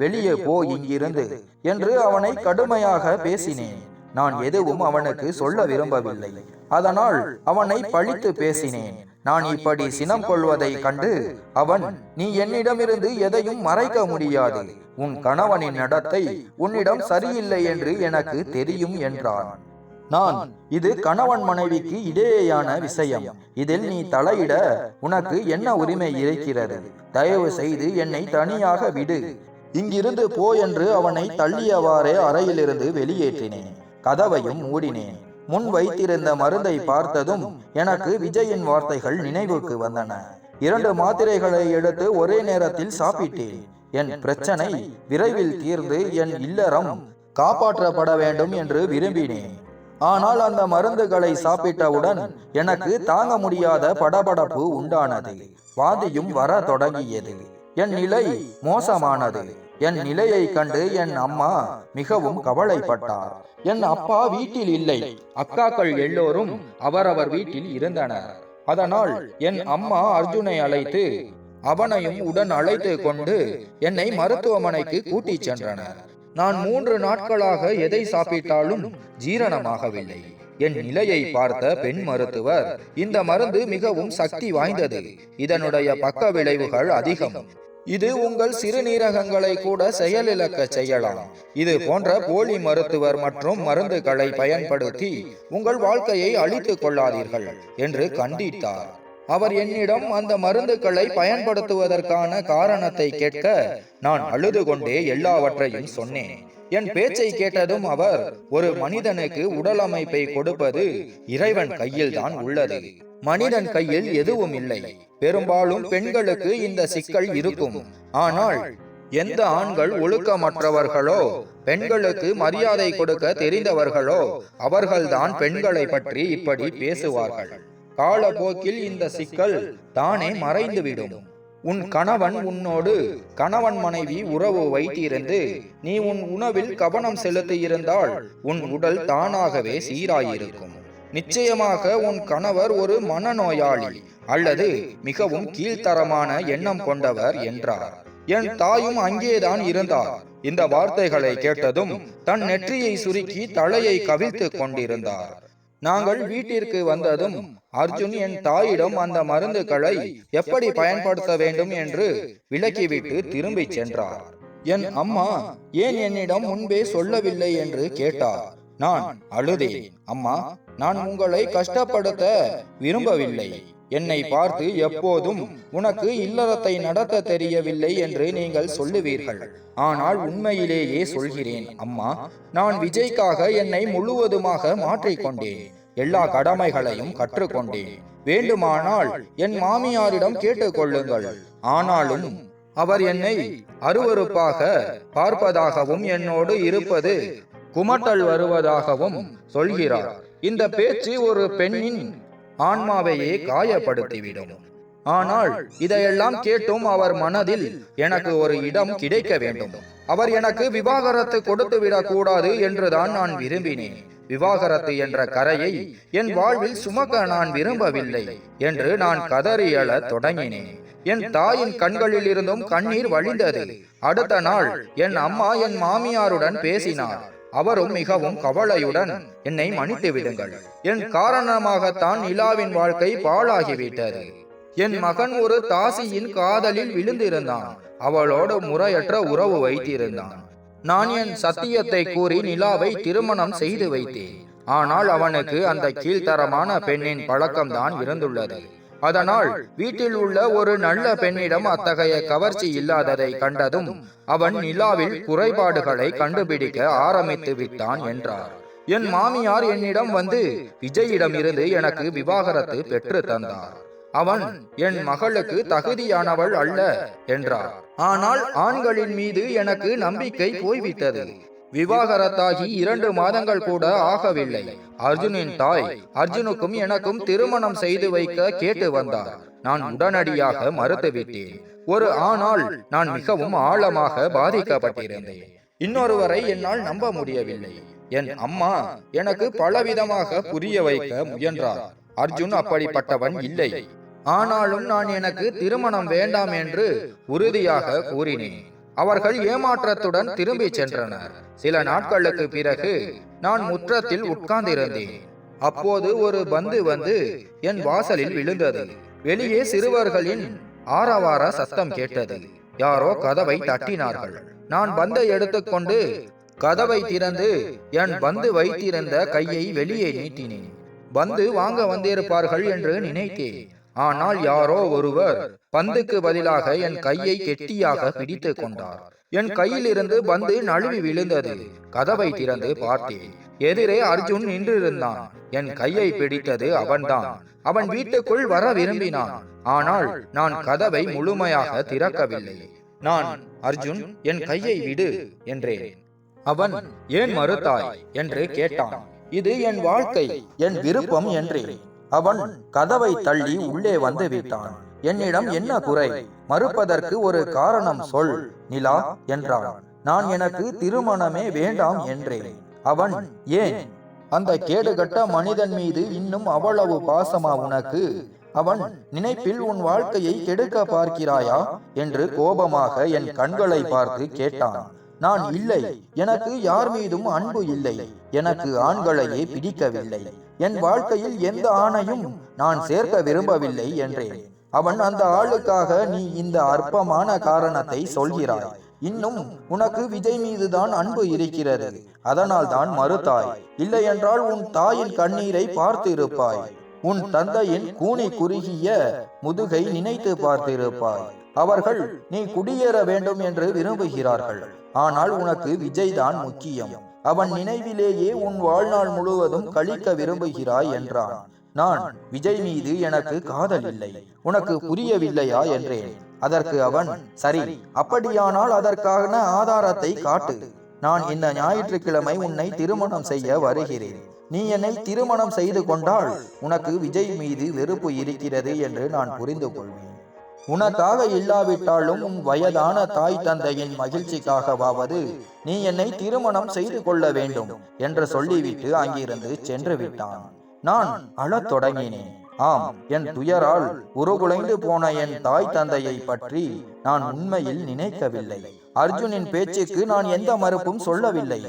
வெளியே போ இங்கிருந்து என்று அவனை கடுமையாக பேசினேன். நான் எதுவும் அவனுக்கு சொல்ல விரும்பவில்லை. அதனால் அவனை பழித்து பேசினேன். நான் இப்படி சினம் கொள்வதை கண்டு அவன், நீ என்னிடமிருந்து எதையும் மறைக்க முடியாது. உன் கணவனின் நடத்தை உன்னிடம் சரியில்லை என்று எனக்கு தெரியும் என்றான். நான், இது கணவன் மனைவிக்கு இடையேயான விஷயம். இதில் நீ தலையிட உனக்கு என்ன உரிமை இருக்கிறது? தயவு செய்து என்னை தனியாக விடு. இங்கிருந்து போ என்று அவனை தள்ளியவாறே அறையிலிருந்து வெளியேற்றினேன். கதவையும் மூடினேன். முன் வைத்திருந்த மருந்தை பார்த்ததும் எனக்கு விஜயின் வார்த்தைகள் நினைவுக்கு வந்தன. 2 மாத்திரைகளை எடுத்து ஒரே நேரத்தில் சாப்பிட்டேன். என் பிரச்சனை விரைவில் தீர்ந்து என் இல்லறம் காப்பாற்றப்பட வேண்டும் என்று விரும்பினேன். ஆனால் அந்த மருந்துகளை சாப்பிட்டவுடன் எனக்கு தாங்க முடியாத படபடப்பு உண்டானது. வாந்தியும் வர தொடங்கியது. என் நிலை மோசமானது. என் நிலையை கண்டு என் அம்மா மிகவும் கவலைப்பட்டார். என் அப்பா வீட்டில் இல்லை. அக்காக்கள் எல்லோரும் அவரவர் வீட்டில் இருந்தனர். அதனால் என் அம்மா அர்ஜுனை அழைத்து அவனையும் உடன் அழைத்து கொண்டு என்னை மருத்துவமனைக்கு கூட்டிச் சென்றனர். நான் 3 நாட்களாக எதை சாப்பிட்டாலும் ஜீரணமாகவில்லை. என் நிலையை பார்த்த பெண் மருத்துவர், இந்த மருந்து மிகவும் சக்தி வாய்ந்தது. இதனுடைய பக்க விளைவுகள் அதிகம். இது உங்கள் சிறுநீரகங்களை கூட செயலிழக்க செய்யலாம். இது போன்ற போலி மருத்துவர் மற்றும் மருந்துகளை பயன்படுத்தி உங்கள் வாழ்க்கையை அழித்துக் கொள்ளாதீர்கள் என்று கண்டித்தார். அவர் என்னிடம் அந்த மருந்துகளை பயன்படுத்துவதற்கான காரணத்தை கேட்க நான் அழுது கொண்டே எல்லாவற்றையும் சொன்னேன். என் பேச்சை கேட்டதும் அவர், ஒரு மனிதனுக்கு உடல் அமைப்பை கொடுப்பது இறைவன் கையில் தான் உள்ளது. மனிதன் கையில் எதுவும் இல்லை. பெரும்பாலும் பெண்களுக்கு இந்த சிக்கல் இருக்கும். ஆனால் எந்த ஆண்கள் ஒழுக்கமற்றவர்களோ, பெண்களுக்கு மரியாதை கொடுக்க தெரிந்தவர்களோ, அவர்கள்தான் பெண்களை பற்றி இப்படி பேசுவார்கள். காலப்போக்கில் இந்த சிக்கல் தானே மறைந்துவிடும். உன் கணவன் உன்னோடு கணவன் மனைவி உறவு வைத்திருந்து நீ உன் உணவில் கவனம் செலுத்தியிருந்தால் உன் உடல் தானாகவே சீராயிருக்கும். நிச்சயமாக உன் கணவர் ஒரு மனநோயாளி அல்லது மிகவும் கீழ்த்தரமான எண்ணம் கொண்டவர் என்றார். என் தாயும் அங்கேதான் இருந்தார். இந்த வார்த்தைகளை கேட்டதும் தன் நெற்றியை சுருக்கி தலையை கவிழ்த்து கொண்டிருந்தார். நாங்கள் வீட்டிற்கு வந்ததும் அர்ஜுன் என் தாயிடம் அந்த மருந்துகளை எப்படி பயன்படுத்த வேண்டும் என்று விளக்கிவிட்டு திரும்பி சென்றார். என் அம்மா ஏன் என்னிடம் முன்பே சொல்லவில்லை என்று கேட்டார். நான் அழுதேன். அம்மா, நான் உங்களை கஷ்டப்படுத்த விரும்பவில்லை. என்னை பார்த்து எப்போதும் உனக்கு இல்லறத்தை நடத்த தெரியவில்லை என்று நீங்கள் சொல்லுவீர்கள். ஆனால் உண்மையிலேயே சொல்கிறேன் அம்மா, நான் விஜய்க்காக என்னை முழுவதுமாக மாற்றிக்கொண்டேன். எல்லா கடமைகளையும் கற்றுக்கொண்டேன். வேண்டுமானால் என் மாமியாரிடம் கேட்டுக்கொள்ளுங்கள். ஆனாலும் அவர் என்னை அருவருப்பாக பார்ப்பதாகவும் என்னோடு இருப்பது குமட்டல் வருவதாகவும் சொல்கிறார். இந்த பேச்சு ஒரு பெண்ணின் ஆன்மாவையே காயப்படுத்திவிடும். ஆனால் இதையெல்லாம் கேட்டும் அவர் மனதில் எனக்கு ஒரு இடம் கிடைக்க வேண்டும். அவர் எனக்கு விவாகரத்து கொடுத்து விடக்கூடாது என்றுதான் நான் விரும்பினேன். விவாகரத்து என்ற கரையை என் வாழ்வில் சுமக்க நான் விரும்பவில்லை என்று நான் கதறி எழத் தொடங்கினேன். என் தாயின் கண்களில் இருந்தும் கண்ணீர் வழிந்தது. அடுத்த நாள் என் அம்மா என் மாமியாருடன் பேசினார். அவரும் மிகவும் கவலையுடன், என்னை மன்னித்து விடுங்கள், என் காரணமாகத்தான் நிலாவின் வாழ்க்கை பாழாகிவிட்டது. என் மகன் ஒரு தாசியின் காதலில் விழுந்திருந்தான். அவளோடு முறையற்ற உறவு வைத்திருந்தான். நான் என் சத்தியத்தை கூறி நிலாவை திருமணம் செய்து வைத்தேன். ஆனால் அவனுக்கு அந்த கீழ்த்தரமான பெண்ணின் பழக்கம்தான் இருந்துள்ளது. அதனால் வீட்டில் உள்ள ஒரு நல்ல பெண்ணிடம் அத்தகைய கவர்ச்சி இல்லாததை கண்டதும் அவன் நிலாவில் குறைபாடுகளை கண்டுபிடிக்க ஆரம்பித்து விட்டான் என்றார். என் மாமியார் என்னிடம் வந்து விஜயிடம் இருந்து எனக்கு விவாகரத்து பெற்று தந்தார். அவன் என் மகளுக்கு தகுதியானவள் அல்ல என்றார். ஆனால் ஆண்களின் மீது எனக்கு நம்பிக்கை போய்விட்டது. விவாகரத்தாகி 2 மாதங்கள் கூட ஆகவில்லை. அர்ஜுனின் தாய் அர்ஜுனுக்கும் எனக்கும் திருமணம் செய்து வைக்க கேட்டு வந்தார். நான் உடனடியாக மறுத்துவிட்டேன். ஒரு ஆணால் நான் மிகவும் ஆழமாக பாதிக்கப்பட்டிருந்தேன். இன்னொருவரை என்னால் நம்ப முடியவில்லை. என் அம்மா எனக்கு பலவிதமாக புரிய வைக்க முயன்றார். அர்ஜுன் அப்படிப்பட்டவன் இல்லை. ஆனாலும் நான் எனக்கு திருமணம் வேண்டாம் என்று உறுதியாக கூறினேன். அவர்கள் ஏமாற்றத்துடன் திரும்பி சென்றனர். சில நாட்களுக்கு பிறகு நான் முற்றத்தில் உட்கார்ந்திருந்தேன். அப்போது ஒரு பந்து வந்து என் வாசலில் விழுந்தது. வெளியே சிறுவர்களின் ஆரவார சத்தம் கேட்டது. யாரோ கதவை தட்டினார்கள். நான் பந்தை எடுத்துக்கொண்டு கதவை திறந்து என் பந்து வைத்திருந்த கையை வெளியே நீட்டினேன். பந்து வாங்க வந்திருப்பார்கள் என்று நினைத்தேன். ஆனால் யாரோ ஒருவர் பந்துக்கு பதிலாக என் கையை கெட்டியாக பிடித்து கொண்டார். என் கையில் இருந்து பந்து நழுவி விழுந்தது. கதவை திறந்து பார்த்தேன். எதிரே அர்ஜுன் நின்றிருந்தான். என் கையை பிடித்தது அவன்தான். அவன் வீட்டுக்குள் வர விரும்பினான். ஆனால் நான் கதவை முழுமையாக திறக்கவில்லை. நான், அர்ஜுன், என் கையை விடு என்றேன். அவன், ஏன் மறுத்தாய் என்று கேட்டான். இது என் வாழ்க்கை, என் விருப்பம் என்றேன். அவன் கதவை தள்ளி உள்ளே வந்து விட்டான். என்னிடம் என்ன குறை? மறுப்பதற்கு ஒரு காரணம் சொல் நிலா என்றான். நான் எனக்கு திருமணமே வேண்டாம் என்றேன். அவன், ஏன்? அந்த கேடுகட்ட மனிதன் மீது இன்னும் அவ்வளவு பாசமா உனக்கு? அவன் நினைப்பில் உன் வாழ்க்கையை கெடுக்க பார்க்கிறாயா என்று கோபமாக என் கண்களை பார்த்து கேட்டான். நான், இல்லை, எனக்கு யார் மீதும் அன்பு இல்லை. எனக்கு ஆண்களையே பிடிக்கவில்லை. என் வாழ்க்கையில் எந்த ஆணையும் நான் சேர்க்க விரும்பவில்லை என்றேன். அவன், அந்த ஆளுக்காக நீ இந்த அற்பமான காரணத்தை சொல்கிறாய். இன்னும் உனக்கு விஜய் மீதுதான் அன்பு இருக்கிறது. அதனால் தான் மறுத்தாய். இல்லை என்றால் உன் தாயின் கண்ணீரை பார்த்து இருப்பாய். உன் தந்தையின் கூனி குறுகிய முதுகை நினைத்து பார்த்திருப்பாய். அவர்கள் நீ குடியேற வேண்டும் என்று விரும்புகிறார்கள். ஆனால் உனக்கு விஜய் தான் முக்கியம். அவன் நினைவிலேயே உன் வாழ்நாள் முழுவதும் கழிக்க விரும்புகிறாய் என்றான். நான், விஜய் மீது எனக்கு காதல் இல்லை, உனக்கு புரியவில்லையா என்றேன். அதற்கு அவன், சரி, அப்படியானால் அதற்கான ஆதாரத்தை காட்டு. நான் இந்த ஞாயிற்றுக்கிழமை உன்னை திருமணம் செய்ய வருகிறேன். நீ என்னை திருமணம் செய்து கொண்டால் உனக்கு விஜய் மீது வெறுப்பு இருக்கிறது என்று நான் புரிந்து கொள்வேன். உனக்காக இல்லாவிட்டாலும் உன் வயதான தாய் தந்தையின் மகிழ்ச்சிக்காகவாவது நீ என்னை திருமணம் செய்து கொள்ள வேண்டும் என்று சொல்லிவிட்டு அங்கிருந்து சென்று விட்டான். நான் அழத் தொடங்கினேன். ஆம், என் துயரால் உருகுலைந்து போன என் தாய் தந்தையை பற்றி நான் உண்மையில் நினைக்கவில்லை. அர்ஜுனின் பேச்சுக்கு நான் எந்த மறுப்பும் சொல்லவில்லை.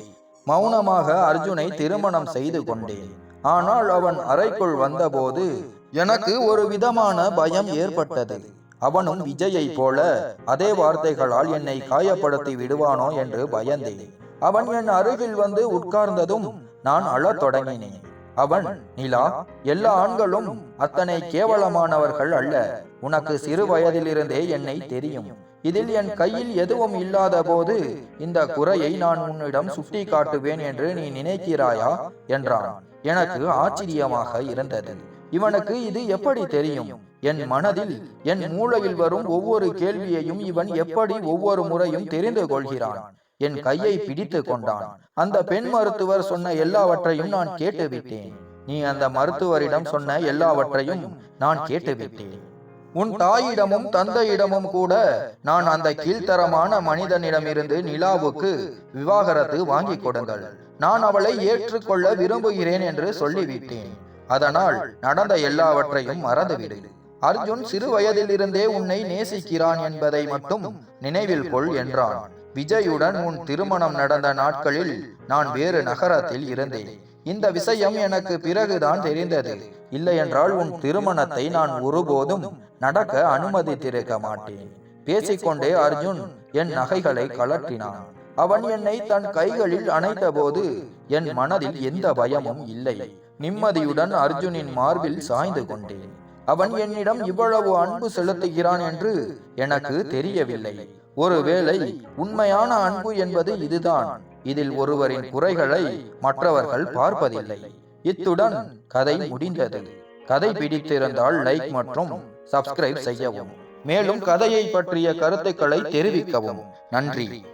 மௌனமாக அர்ஜுனை திருமணம் செய்து கொண்டேன். ஆனால் அவன் அறைக்குள் வந்தபோது எனக்கு ஒரு விதமான பயம் ஏற்பட்டது. அவனும் விஜயை போல அதே வார்த்தைகளால் என்னை காயப்படுத்தி விடுவானோ என்று பயந்தேன். அவன் என் அருகில் வந்து உட்கார்ந்ததும் நான் அழத் தொடங்கினேன். அவன், நிலா, எல்லா ஆண்களும் அத்தனை கேவலமானவர்கள் அல்ல. உனக்கு சிறு வயதிலிருந்தே என்னை தெரியும். இதில் என் கையில் எதுவும் இல்லாத போது இந்த குறையை நான் உன்னிடம் சுட்டி காட்டுவேன் என்று நீ நினைக்கிறாயா என்றான். எனக்கு ஆச்சரியமாக இருந்தது. இவனுக்கு இது எப்படி தெரியும்? என் மனதில், என் மூளையில் வரும் ஒவ்வொரு கேள்வியையும் இவன் எப்படி ஒவ்வொரு முறையும் தெரிந்து கொள்கிறான். என் கையை பிடித்து கொண்டான். அந்த பெண் மருத்துவர் சொன்ன எல்லாவற்றையும் நான் கேட்டுவிட்டேன். நீ அந்த மருத்துவரிடம் சொன்ன எல்லாவற்றையும் நான் கேட்டுவிட்டேன். உன் தாயிடமும் தந்தையிடமும் கூட நான் அந்த கீழ்த்தரமான மனிதனிடமிருந்து நிலாவுக்கு விவாகரத்து வாங்கி கொடுங்கள், நான் அவளை ஏற்றுக்கொள்ள விரும்புகிறேன் என்று சொல்லிவிட்டேன். அதனால் நடந்த எல்லாவற்றையும் மறந்துவிடு. அர்ஜுன் சிறு வயதிலிருந்தே உன்னை நேசிக்கிறான் என்பதை மட்டும் நினைவில் கொள் என்றான். விஜயுடன் உன் திருமணம் நடந்த நாட்களில் நான் வேறு நகரத்தில் இருந்தேன். இந்த விஷயம் எனக்கு பிறகுதான் தெரிந்தது. இல்லையென்றால் உன் திருமணத்தை நான் ஒருபோதும் நடக்க அனுமதித்திருக்க மாட்டேன். பேசிக்கொண்டே அர்ஜுன் என் நகைகளை கலற்றினான். அவன் என்னை தன் கைகளில் அணைத்த போது என் மனதில் எந்த பயமும் இல்லை. நிம்மதியுடன் அர்ஜுனின் மார்பில் சாய்ந்து கொண்டேன். அவன் என்னிடம் இவ்வளவு அன்பு செலுத்துகிறான் என்று எனக்கு தெரியவில்லை. ஒருவேளை உண்மையான அன்பு என்பது இதுதான். இதில் ஒருவரின் குறைகளை மற்றவர்கள் பார்ப்பதில்லை. இத்துடன் கதை முடிந்தது. கதை பிடித்திருந்தால் லைக் மற்றும் சப்ஸ்கிரைப் செய்யவும். மேலும் கதையை பற்றிய கருத்துக்களை தெரிவிக்கவும். நன்றி.